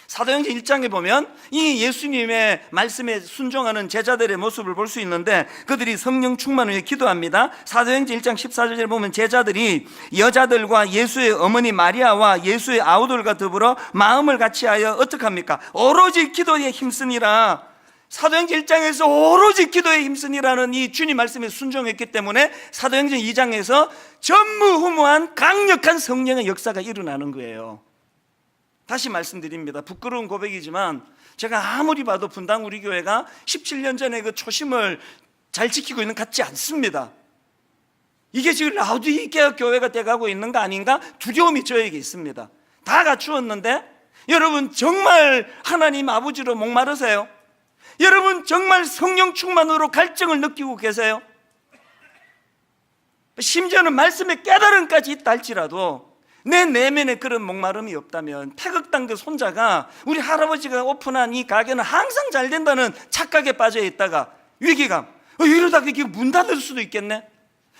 사도행전 1장에 보면 이 예수님의 말씀에 순종하는 제자들의 모습을 볼 수 있는데 그들이 성령 충만을 위해 기도합니다. 사도행전 1장 14절에 보면 제자들이 여자들과 예수의 어머니 마리아와 예수의 아우들과 더불어 마음을 같이하여 어떻게 합니까? 오로지 기도에 힘쓰니라. 사도행전 1장에서 오로지 기도에 힘쓰니라는 이 주님 말씀에 순종했기 때문에 사도행전 2장에서 전무후무한 강력한 성령의 역사가 일어나는 거예요. 다시 말씀드립니다. 부끄러운 고백이지만 제가 아무리 봐도 분당 우리 교회가 17년 전에 그 초심을 잘 지키고 있는 것 같지 않습니다. 이게 지금 라우디게아 교회가 돼가고 있는 거 아닌가 두려움이 저에게 있습니다. 다 갖추었는데 여러분 정말 하나님 아버지로 목마르세요? 여러분 정말 성령 충만으로 갈증을 느끼고 계세요? 심지어는 말씀의 깨달음까지 있다 할지라도 내 내면에 그런 목마름이 없다면 태극당 그 손자가 우리 할아버지가 오픈한 이 가게는 항상 잘 된다는 착각에 빠져 있다가 위기감, 이러다가 이게 문 닫을 수도 있겠네.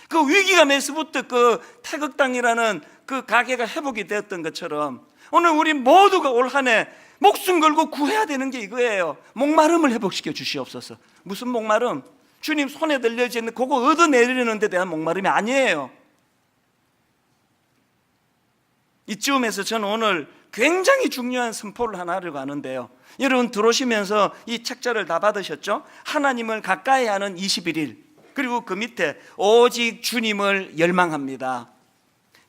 그 위기감에서부터 그 태극당이라는 그 가게가 회복이 되었던 것처럼 오늘 우리 모두가 올 한 해 목숨 걸고 구해야 되는 게 이거예요. 목마름을 회복시켜 주시옵소서. 무슨 목마름? 주님 손에 들려져 있는 그거 얻어내리는 데 대한 목마름이 아니에요. 이쯤에서 저는 오늘 굉장히 중요한 선포를 하나 하려고 하는데요, 여러분 들어오시면서 이 책자를 다 받으셨죠? 하나님을 가까이 하는 21일. 그리고 그 밑에 오직 주님을 열망합니다.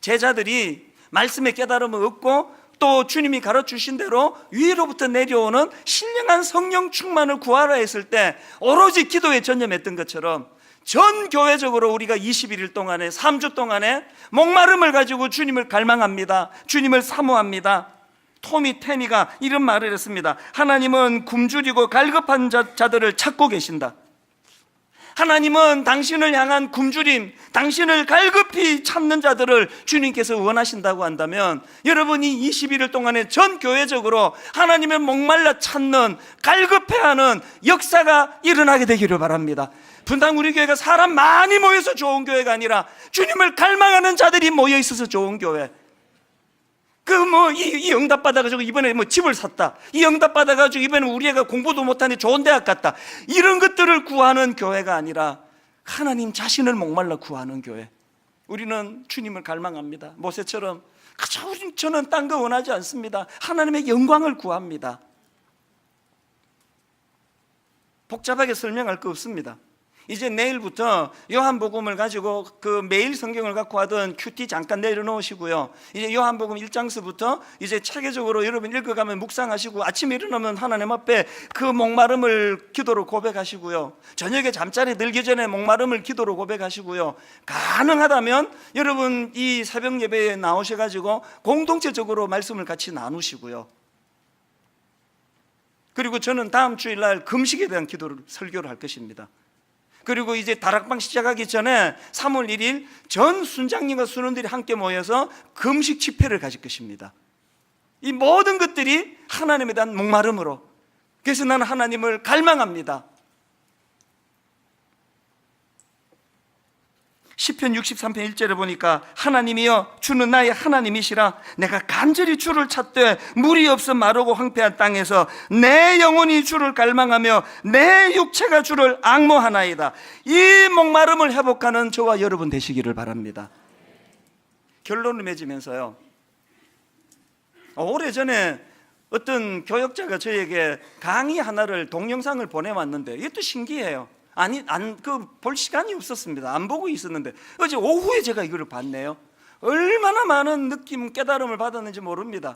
제자들이 말씀의 깨달음을 얻고 또 주님이 가르치신 대로 위로부터 내려오는 신령한 성령 충만을 구하라 했을 때 오로지 기도에 전념했던 것처럼 전 교회적으로 우리가 21일 동안에 3주 동안에 목마름을 가지고 주님을 갈망합니다. 주님을 사모합니다. 토미 테니가 이런 말을 했습니다. 하나님은 굶주리고 갈급한 자들을 찾고 계신다. 하나님은 당신을 향한 굶주림, 당신을 갈급히 찾는 자들을 주님께서 원하신다고 한다면 여러분이 21일 동안에 전 교회적으로 하나님의 목말라 찾는, 갈급해하는 역사가 일어나게 되기를 바랍니다. 분당 우리 교회가 사람 많이 모여서 좋은 교회가 아니라 주님을 갈망하는 자들이 모여 있어서 좋은 교회. 이 응답 받아가지고 이번에 집을 샀다, 이 응답 받아가지고 이번에 우리 애가 공부도 못하니 좋은 대학 갔다, 이런 것들을 구하는 교회가 아니라 하나님 자신을 목말라 구하는 교회. 우리는 주님을 갈망합니다. 모세처럼 그저 저는 딴 거 원하지 않습니다. 하나님의 영광을 구합니다. 복잡하게 설명할 거 없습니다. 이제 내일부터 요한복음을 가지고 그 매일 성경을 갖고 하던 큐티 잠깐 내려놓으시고요. 이제 요한복음 1장서부터 이제 체계적으로 여러분 읽어가면 묵상하시고 아침에 일어나면 하나님 앞에 그 목마름을 기도로 고백하시고요. 저녁에 잠자리 들기 전에 목마름을 기도로 고백하시고요. 가능하다면 여러분 이 새벽 예배에 나오셔가지고 공동체적으로 말씀을 같이 나누시고요. 그리고 저는 다음 주일날 금식에 대한 기도를 설교를 할 것입니다. 그리고 이제 다락방 시작하기 전에 3월 1일 전 순장님과 순원들이 함께 모여서 금식 집회를 가질 것입니다. 이 모든 것들이 하나님에 대한 목마름으로, 그래서 나는 하나님을 갈망합니다. 시편 63편 1절에 보니까 하나님이여 주는 나의 하나님이시라. 내가 간절히 주를 찾되 물이 없어 마르고 황폐한 땅에서 내 영혼이 주를 갈망하며 내 육체가 주를 앙모하나이다. 이 목마름을 회복하는 저와 여러분 되시기를 바랍니다. 결론을 맺으면서요, 오래전에 어떤 교역자가 저에게 강의 하나를 동영상을 보내왔는데 이것도 신기해요. 볼 시간이 없었습니다. 안 보고 있었는데 어제 오후에 제가 이걸 봤네요. 얼마나 많은 느낌, 깨달음을 받았는지 모릅니다.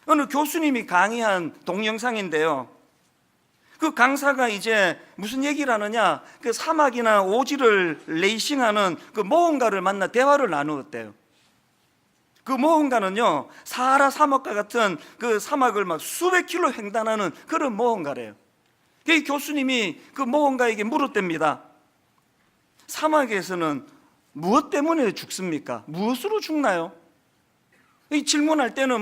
어느 교수님이 강의한 동영상인데요, 그 강사가 이제 무슨 얘기를 하느냐, 그 사막이나 오지를 레이싱하는 그 모험가를 만나 대화를 나누었대요. 그 모험가는요, 사하라 사막과 같은 그 사막을 막 수백 킬로 횡단하는 그런 모험가래요. 그 교수님이 그 모험가에게 물었답니다. 사막에서는 무엇 때문에 죽습니까? 무엇으로 죽나요? 이 질문할 때는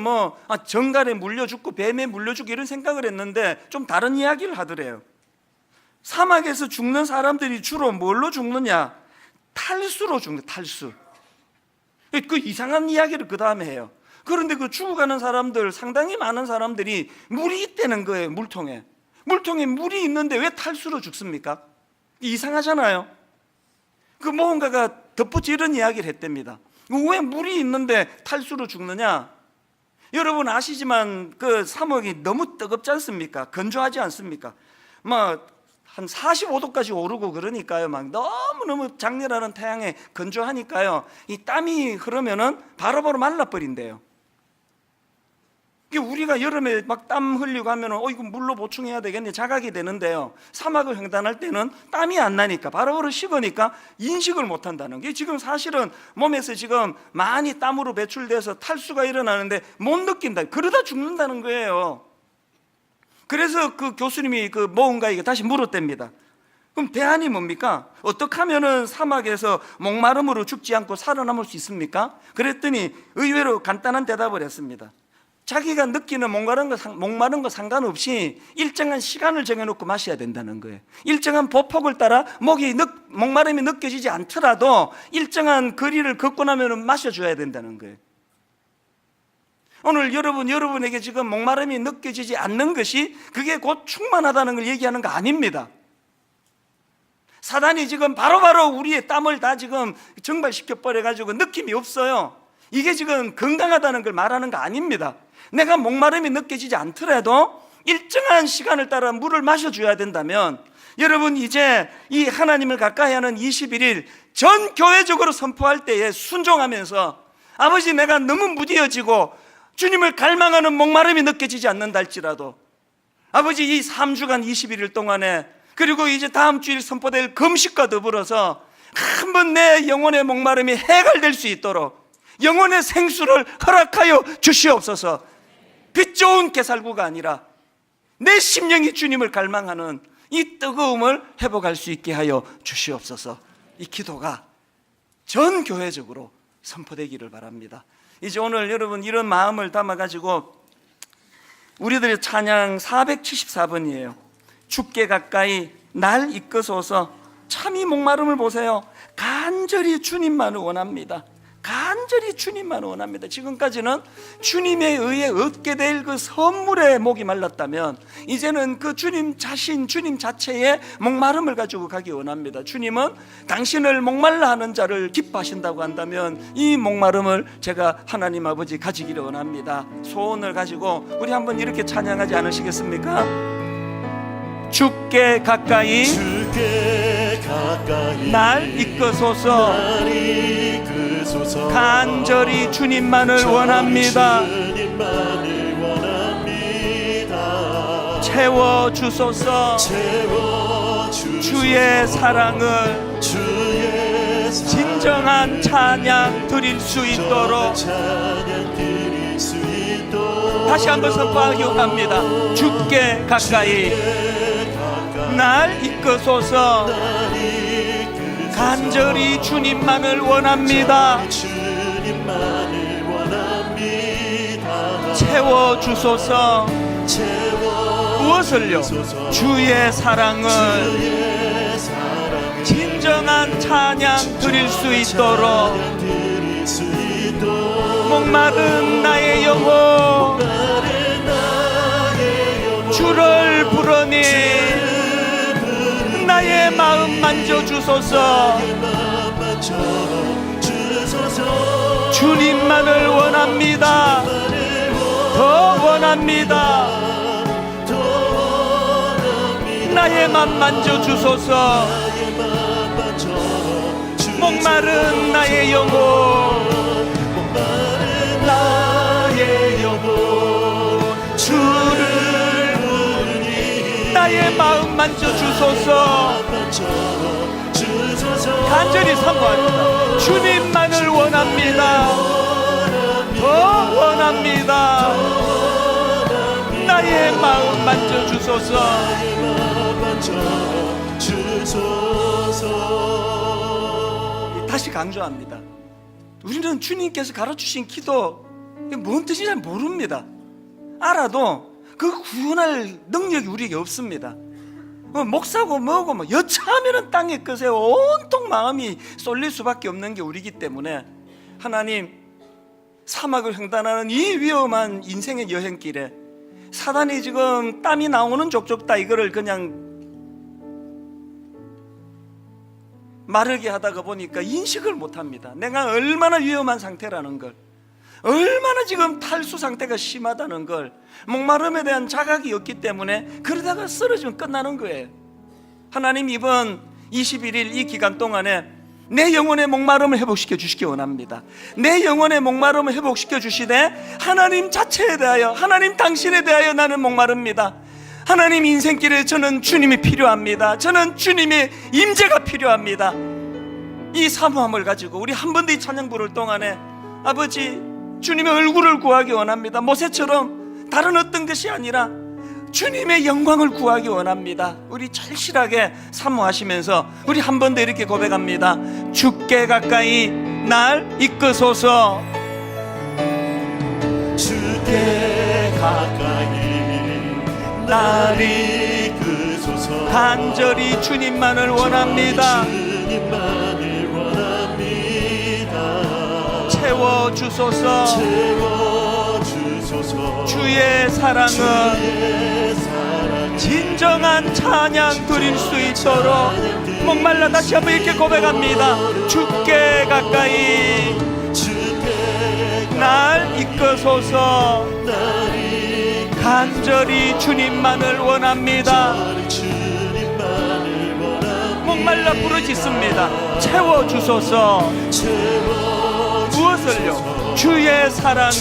정갈에 물려 죽고 뱀에 물려 죽고 이런 생각을 했는데 좀 다른 이야기를 하더래요. 사막에서 죽는 사람들이 주로 뭘로 죽느냐? 탈수로 죽는, 탈수. 그 이상한 이야기를 그 다음에 해요. 그런데 그 죽어가는 사람들, 상당히 많은 사람들이 물이 있다는 거예요. 물통에 물이 있는데 왜 탈수로 죽습니까? 이상하잖아요. 그 모험가가 덧붙여 이런 이야기를 했답니다. 왜 물이 있는데 탈수로 죽느냐? 여러분 아시지만 그 사막이 너무 뜨겁지 않습니까? 건조하지 않습니까? 한 45도까지 오르고 그러니까요. 막 너무너무 장렬하는 태양에 건조하니까요. 이 땀이 흐르면은 바로바로 말라버린대요. 우리가 여름에 막 땀 흘리고 하면은 이거 물로 보충해야 되겠네, 자각이 되는데요. 사막을 횡단할 때는 땀이 안 나니까 바로바로 식으니까 인식을 못 한다는 게, 지금 사실은 몸에서 지금 많이 땀으로 배출돼서 탈수가 일어나는데 못 느낀다. 그러다 죽는다는 거예요. 그래서 그 교수님이 그 모험가에게 다시 물었답니다. 그럼 대안이 뭡니까? 어떻게 하면은 사막에서 목마름으로 죽지 않고 살아남을 수 있습니까? 그랬더니 의외로 간단한 대답을 했습니다. 자기가 느끼는 목마른 거 상관없이 일정한 시간을 정해놓고 마셔야 된다는 거예요. 일정한 보폭을 따라 목마름이 느껴지지 않더라도 일정한 거리를 걷고 나면 마셔줘야 된다는 거예요. 오늘 여러분에게 지금 목마름이 느껴지지 않는 것이 그게 곧 충만하다는 걸 얘기하는 거 아닙니다. 사단이 지금 바로바로 우리의 땀을 다 지금 증발시켜 버려가지고 느낌이 없어요. 이게 지금 건강하다는 걸 말하는 거 아닙니다. 내가 목마름이 느껴지지 않더라도 일정한 시간을 따라 물을 마셔줘야 된다면 여러분, 이제 이 하나님을 가까이 하는 21일 전 교회적으로 선포할 때에 순종하면서, 아버지 내가 너무 무뎌지고 주님을 갈망하는 목마름이 느껴지지 않는다 할지라도, 아버지 이 3주간 21일 동안에, 그리고 이제 다음 주일 선포될 금식과 더불어서 한번 내 영혼의 목마름이 해갈될 수 있도록 영혼의 생수를 허락하여 주시옵소서. 빛 좋은 게살구가 아니라 내 심령이 주님을 갈망하는 이 뜨거움을 회복할 수 있게 하여 주시옵소서. 이 기도가 전 교회적으로 선포되기를 바랍니다. 이제 오늘 여러분 이런 마음을 담아가지고 우리들의 찬양 474번이에요. 주께 가까이 날 이끄소서. 참 이 목마름을 보세요. 간절히 주님만을 원합니다. 간절히 주님만 원합니다. 지금까지는 주님에 의해 얻게 될 그 선물에 목이 말랐다면, 이제는 그 주님 자신, 주님 자체의 목마름을 가지고 가기 원합니다. 주님은 당신을 목말라 하는 자를 기뻐하신다고 한다면 이 목마름을 제가 하나님 아버지 가지기를 원합니다. 소원을 가지고 우리 한번 이렇게 찬양하지 않으시겠습니까? 주께 가까이 날 이끄소서. 간절히 주님만을 원합니다. 채워주소서. 주의 사랑을 진정한 찬양 드릴 수 있도록 다시 한번 선포하기 원합니다. 주께 가까이 날 이끄소서. 간절히 주님만을 원합니다. 채워주소서. 무엇을요? 주의 사랑을 진정한 찬양 드릴 수 있도록 목마른 나의 영혼 주를 부르니 나의 마음 만져주소서. 주님만을 원합니다. 더 원합니다. 나의 맘 만져주소서. 목마른 나의 영혼, 나의 영혼 주를 부르니 나의 마음 만져주소서. 간절히 사모합니다. 주님만을 원합니다. 더 원합니다. 나의 마음 만져주소서. 다시 강조합니다. 우리는 주님께서 가르치신 기도 뭔 뜻인지 잘 모릅니다. 알아도 그 구원할 능력이 우리에게 없습니다. 목사고 뭐고 여차하면 땅에 끝에 온통 마음이 쏠릴 수밖에 없는 게 우리이기 때문에, 하나님 사막을 횡단하는 이 위험한 인생의 여행길에 사단이 지금 땀이 나오는 족족다 이거를 그냥 마르게 하다가 보니까 인식을 못합니다. 내가 얼마나 위험한 상태라는 걸, 얼마나 지금 탈수 상태가 심하다는 걸, 목마름에 대한 자각이 없기 때문에 그러다가 쓰러지면 끝나는 거예요. 하나님 이번 21일 이 기간 동안에 내 영혼의 목마름을 회복시켜 주시기 원합니다. 내 영혼의 목마름을 회복시켜 주시되 하나님 자체에 대하여, 하나님 당신에 대하여 나는 목마릅니다. 하나님 인생길에 저는 주님이 필요합니다. 저는 주님의 임재가 필요합니다. 이 사모함을 가지고 우리 한 번 더 이 찬양 부를 동안에 아버지 주님의 얼굴을 구하기 원합니다. 모세처럼 다른 어떤 것이 아니라 주님의 영광을 구하기 원합니다. 우리 절실하게 사모하시면서 우리 한 번 더 이렇게 고백합니다. 주께 가까이 날 이끄소서. 주께 가까이 날 이끄소서. 간절히 주님만을 원합니다. 채워주소서. 주의 사랑은 진정한 찬양 드릴 수 있도록 목말라 다시 한번 이렇게 고백합니다. 주께 가까이 날 이끄소서. 간절히 주님만을 원합니다. 목말라 부르짖습니다. 채워주소서. 무엇을요? 주의 사랑을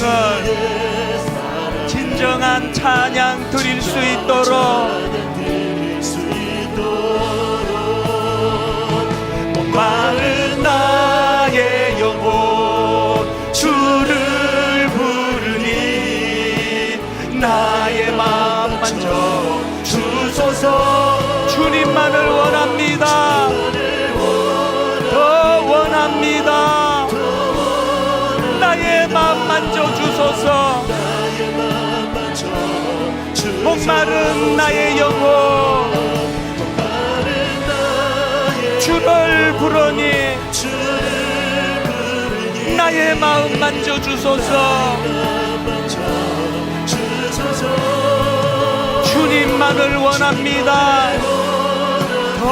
진정한 찬양 드릴 수 있도록 목마른 나의 영혼 주를 부르니 나의 맘 만져 주소서. 주님만을 원합니다. 더 원합니다. 나의 맘 만져 주소서. 목마른 나의 영혼 주를 부르니 나의 마음 만져 주소서. 주님만을 원합니다. 더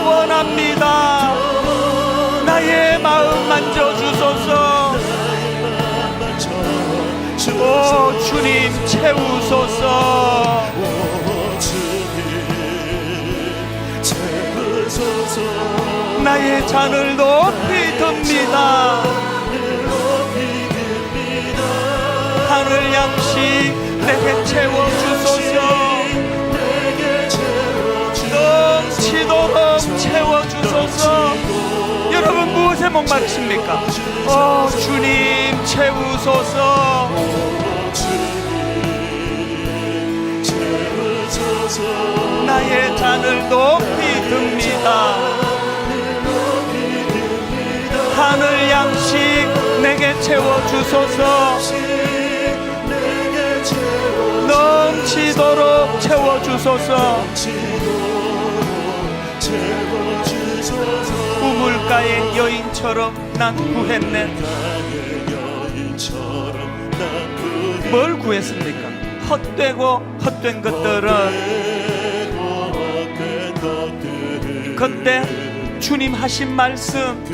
원합니다. 나의 마음 만져 주소서. 오 주님 채우소서. 나의 잔을 높이 듭니다. 하늘 양식 내게 채워주소서. 넘치도록 채워주소서. 여러분 무엇에 목마르십니까? 오 주님 채우소서. 나의 잔을 높이 듭니다. 하늘 양식 내게 채워주소서. 넘치도록 채워주소서. 우물가의 여인처럼 난 구했네. 뭘 구했습니까? 헛되고 헛된 것들은 그때 주님 하신 말씀,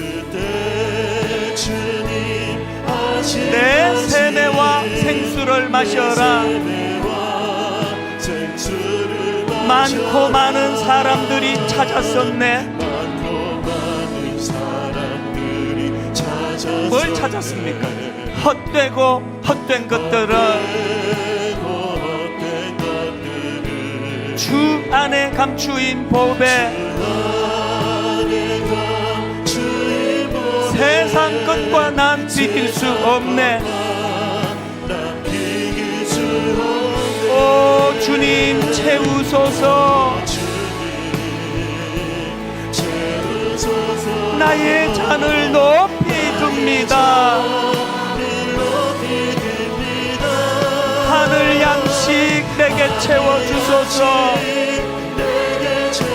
내 세매와 생수를 마셔라. 많고 많은 사람들이 찾았었네. 뭘 찾았습니까? 헛되고 헛된 것들은 주 안에 감추인 보배, 세상 것과 난 비길 수 없네. 오 주님 채우소서. 나의 잔을 높이 듭니다. 하늘 양식 내게 채워주소서.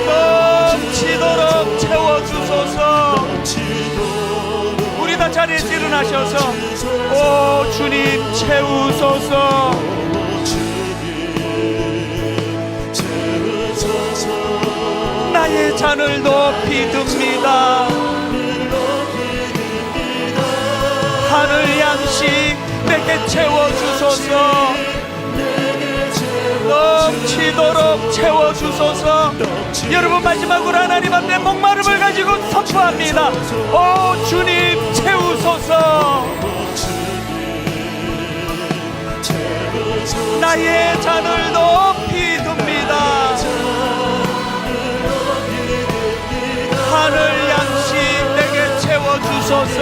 넘치도록 채워주소서. 우리 다 자리에서 일어나셔서 오 주님 채우소서. 나의 잔을 높이 듭니다. 하늘 양식 내게 채워주소서. 넘치도록 채워주소서. 여러분 마지막으로 하나님 앞에 목마름을 가지고 선포합니다. 오 주님 채우소서. 나의 잔을 높이 듭니다. 하늘 양식 내게 채워주소서.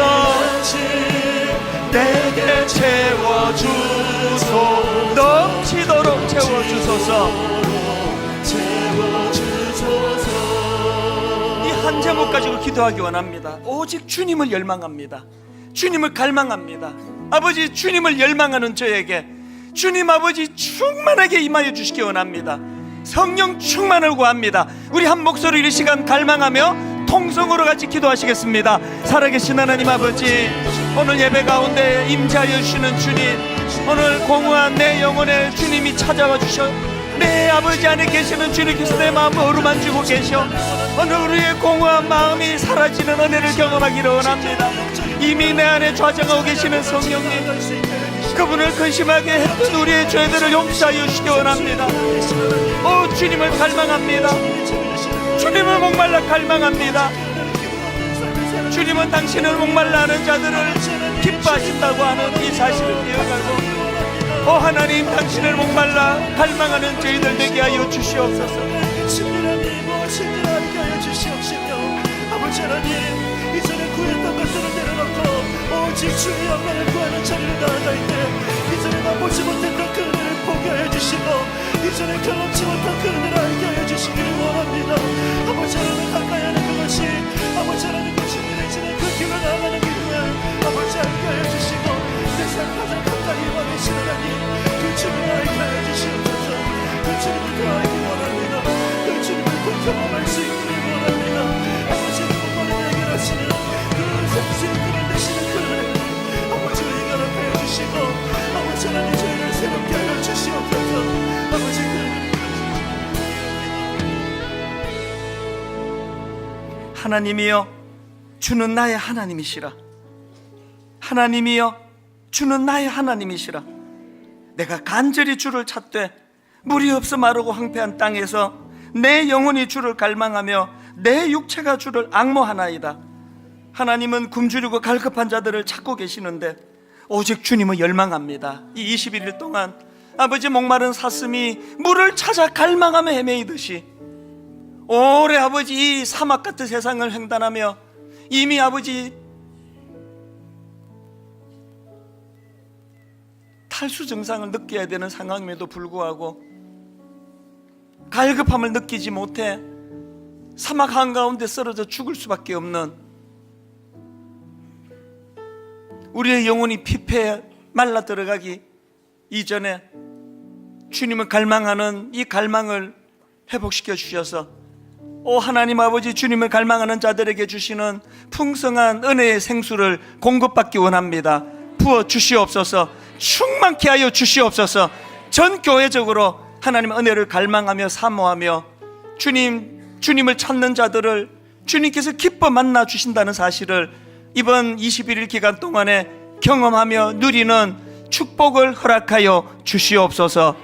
내게 채워주소. 넘치도록 채워주소서. 이 한 제목 가지고 기도하기 원합니다. 오직 주님을 열망합니다. 주님을 갈망합니다. 아버지 주님을 열망하는 저에게 주님 아버지 충만하게 임하여 주시기 원합니다. 성령 충만을 구합니다. 우리 한 목소리로 이 시간 갈망하며 통성으로 같이 기도하시겠습니다. 살아계신 하나님 아버지, 오늘 예배 가운데 임재하여 주시는 주님, 오늘 공허한 내 영혼에 주님이 찾아와 주셔 내 아버지 안에 계시는 주님께서 내 마음을 어루만지고 계셔 오늘 우리의 공허한 마음이 사라지는 은혜를 경험하기를 원합니다. 이미 내 안에 좌정하고 계시는 성령님, 그분을 근심하게 했던 우리의 죄들을 용서하여 주시기 원합니다. 오 주님을 갈망합니다. 주님을 목말라 갈망합니다. 주님은 당신을 목말라 하는 자들을 기뻐하신다고 하는 이 사실을 기억하고, 하나님, 당신을 목말라 갈망하는 저희들 되게 하여 주시옵소서. 친절하게 하여 주시옵시며, 아버지 하나님, 이전에 구했던 것들을 내려놓고 오직 주의 영광을 구하는 자리를 나아갈 때, 이전에 맛보지 못했던 그 은혜를 보게 하여 주시고, 이전에 경험치 못한 그 은혜를 알게 하여 주시기를 원합니다. 아버지 하나님, 가까이 하는 그것이, 아버지 하나님, 그 신뢰지는 그 길을 나아가는 길을 아버지 알게 하여 주시고, 내 삶 가장 가까이 와 계신 하나님, 그 주님을 알게 하여 주시옵소서. 그 주님을 더 알기 원합니다. 그 주님을 더 경험할 수 있기를 원합니다. 아버지는 모든 해결하시는 그 생수의 그늘 되시는 그 은혜, 아버지 우리가 합해 주시고, 아버지 하나님 저희를 새롭게 하여 주시옵소서. 아버지 하나님이여, 주는 나의 하나님이시라. 하나님이여, 주는 나의 하나님이시라. 내가 간절히 주를 찾되 물이 없어 마르고 황폐한 땅에서 내 영혼이 주를 갈망하며 내 육체가 주를 앙모하나이다. 하나님은 굶주리고 갈급한 자들을 찾고 계시는데 오직 주님을 열망합니다. 이 21일 동안 아버지 목마른 사슴이 물을 찾아 갈망하며 헤매이듯이 오래 아버지 이 사막 같은 세상을 횡단하며 이미 아버지 탈수 증상을 느껴야 되는 상황임에도 불구하고 갈급함을 느끼지 못해 사막 한가운데 쓰러져 죽을 수밖에 없는 우리의 영혼이 피폐해 말라 들어가기 이전에 주님을 갈망하는 이 갈망을 회복시켜 주셔서 하나님 아버지, 주님을 갈망하는 자들에게 주시는 풍성한 은혜의 생수를 공급받기 원합니다. 부어 주시옵소서. 충만케 하여 주시옵소서. 전 교회적으로 하나님의 은혜를 갈망하며 사모하며 주님을 찾는 자들을 주님께서 기뻐 만나 주신다는 사실을 이번 21일 기간 동안에 경험하며 누리는 축복을 허락하여 주시옵소서.